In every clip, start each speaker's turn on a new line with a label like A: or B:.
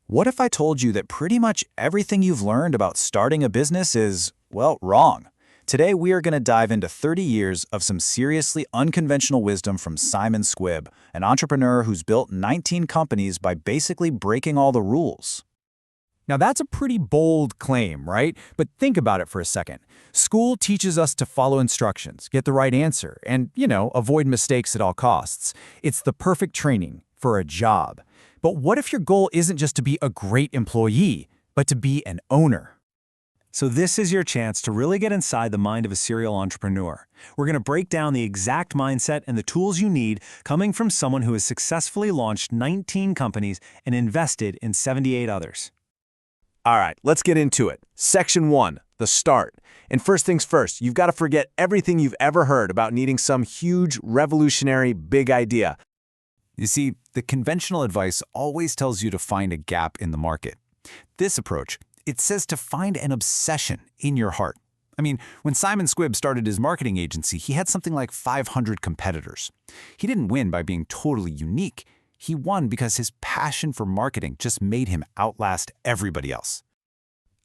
A: What if I told you that pretty much everything you've learned about starting a business is, well, wrong? Today, we are going to dive into 30 years of some seriously unconventional wisdom from Simon Squib, an entrepreneur who's built 19 companies by basically breaking all the rules.
B: Now that's a pretty bold claim, right? But think about it for a second. School teaches us to follow instructions, get the right answer, and, avoid mistakes at all costs. It's the perfect training for a job. But what if your goal isn't just to be a great employee, but to be an owner?
C: So this is your chance to really get inside the mind of a serial entrepreneur. We're going to break down the exact mindset and the tools you need coming from someone who has successfully launched 19 companies and invested in 78 others.
D: All right, let's get into it. Section 1, the start. And first things first, you've got to forget everything you've ever heard about needing some huge, revolutionary, big idea.
A: You see, the conventional advice always tells you to find a gap in the market. This approach, it says to find an obsession in your heart. I mean, when Simon Squib started his marketing agency, he had something like 500 competitors. He didn't win by being totally unique. He won because his passion for marketing just made him outlast everybody else.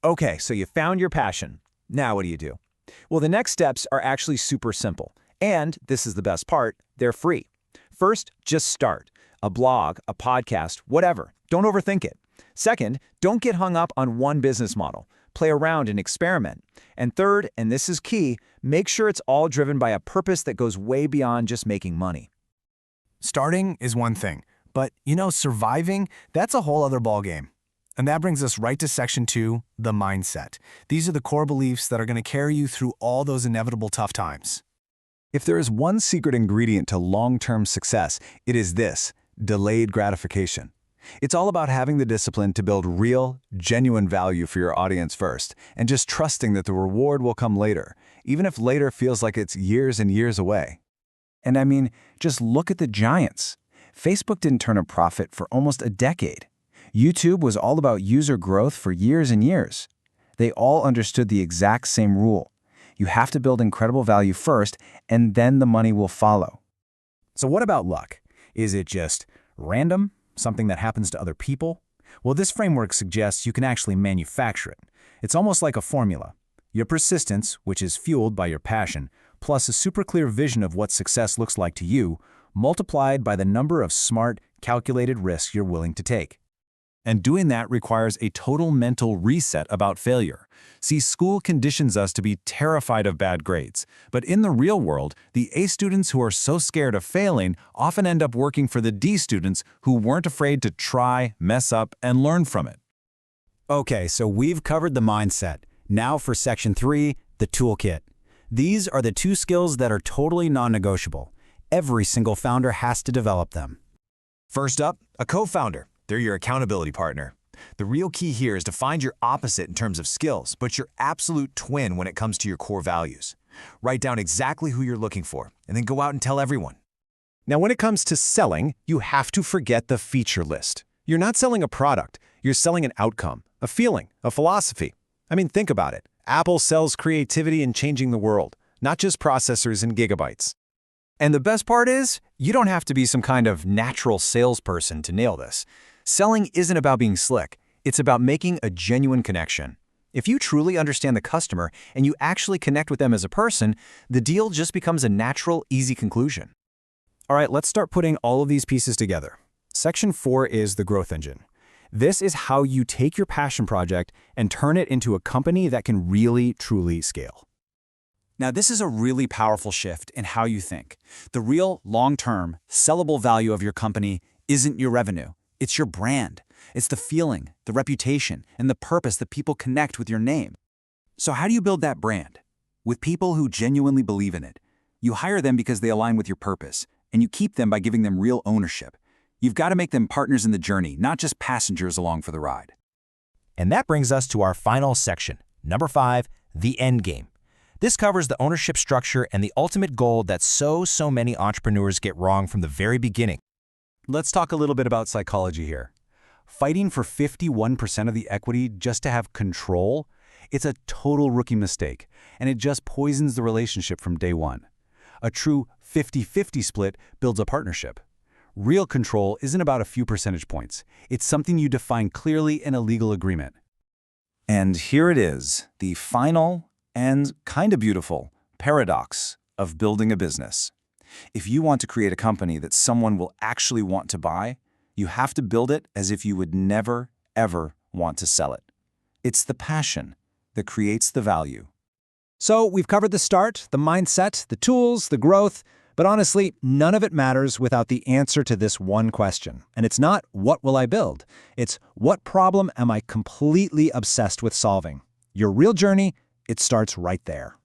B: Okay, so you found your passion. Now what do you do? Well, the next steps are actually super simple. And, this is the best part, they're free. First, just start. A blog, a podcast, whatever. Don't overthink it. Second, don't get hung up on one business model. Play around and experiment. And third, and this is key, make sure it's all driven by a purpose that goes way beyond just making money.
E: Starting is one thing, but surviving, that's a whole other ballgame. And that brings us right to Section 2, the mindset. These are the core beliefs that are going to carry you through all those inevitable tough times.
D: If there is one secret ingredient to long-term success, it is this: delayed gratification. It's all about having the discipline to build real, genuine value for your audience first, and just trusting that the reward will come later, even if later feels like it's years and years away.
A: And I mean, just look at the giants. Facebook didn't turn a profit for almost a decade. YouTube was all about user growth for years and years. They all understood the exact same rule. You have to build incredible value first, and then the money will follow.
B: So what about luck? Is it just random? Something that happens to other people? Well, this framework suggests you can actually manufacture it. It's almost like a formula. Your persistence, which is fueled by your passion, plus a super clear vision of what success looks like to you, multiplied by the number of smart, calculated risks you're willing to take.
C: And doing that requires a total mental reset about failure. See, school conditions us to be terrified of bad grades. But in the real world, the A students who are so scared of failing often end up working for the D students who weren't afraid to try, mess up, and learn from it.
B: Okay, so we've covered the mindset. Now for Section 3, the toolkit. These are the 2 skills that are totally non-negotiable. Every single founder has to develop them.
F: First up, a co-founder. They're your accountability partner. The real key here is to find your opposite in terms of skills, but your absolute twin when it comes to your core values. Write down exactly who you're looking for, and then go out and tell everyone.
D: Now, when it comes to selling, you have to forget the feature list. You're not selling a product. You're selling an outcome, a feeling, a philosophy. I mean, think about it. Apple sells creativity and changing the world, not just processors and gigabytes.
B: And the best part is, you don't have to be some kind of natural salesperson to nail this. Selling isn't about being slick. It's about making a genuine connection. If you truly understand the customer and you actually connect with them as a person, the deal just becomes a natural, easy conclusion. All right, let's start putting all of these pieces together. Section 4 is the growth engine. This is how you take your passion project and turn it into a company that can really, truly scale.
A: Now, this is a really powerful shift in how you think. The real, long-term, sellable value of your company isn't your revenue. It's your brand. It's the feeling, the reputation, and the purpose that people connect with your name. So how do you build that brand? With people who genuinely believe in it. You hire them because they align with your purpose, and you keep them by giving them real ownership. You've got to make them partners in the journey, not just passengers along for the ride.
G: And that brings us to our final section, number 5, the end game. This covers the ownership structure and the ultimate goal that so many entrepreneurs get wrong from the very beginning.
C: Let's talk a little bit about psychology here. Fighting for 51% of the equity just to have control, it's a total rookie mistake, and it just poisons the relationship from day one. A true 50-50 split builds a partnership. Real control isn't about a few percentage points. It's something you define clearly in a legal agreement. And here it is, the final and kinda beautiful paradox of building a business. If you want to create a company that someone will actually want to buy, you have to build it as if you would never, ever want to sell it. It's the passion that creates the value.
B: So we've covered the start, the mindset, the tools, the growth, but honestly, none of it matters without the answer to this one question. And it's not, what will I build? It's, what problem am I completely obsessed with solving? Your real journey, it starts right there.